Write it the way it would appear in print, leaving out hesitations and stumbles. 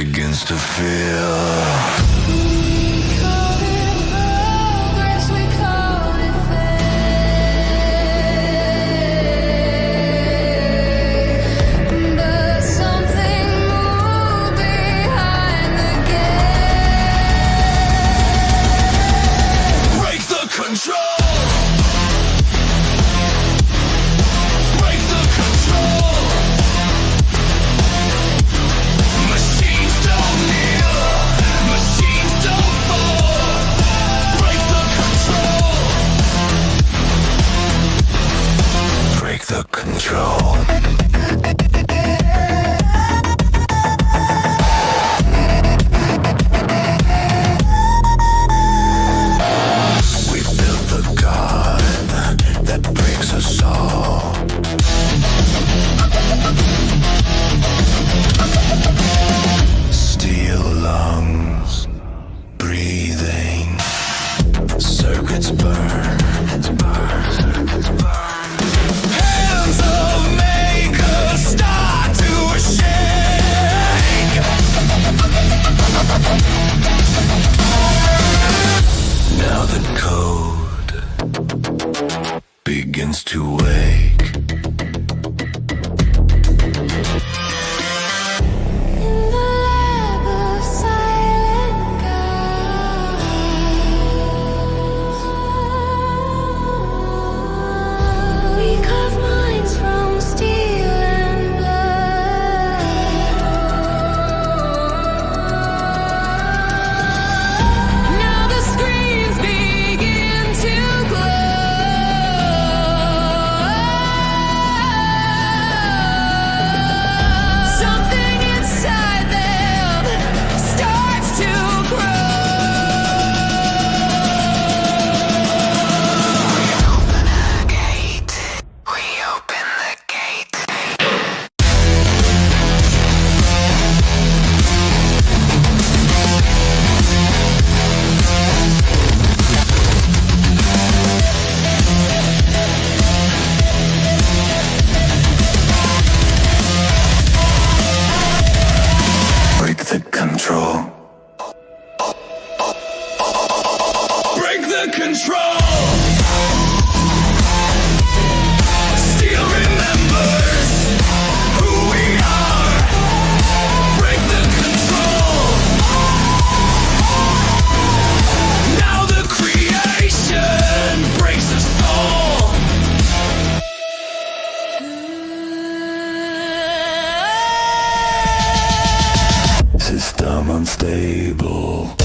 begins to feel. The control. We built the god that breaks us all. Steel lungs, breathing, circuits burn, circuits burn. Now the code begins to wake. In the lab of silent gods, we carve minds from steel and blood. Now the screens begin to glow. Something inside them starts to grow. We open the gate. Break the control. Break the control. Still remembers who we are. Break the control. Now the creation breaks the soul. System unstable.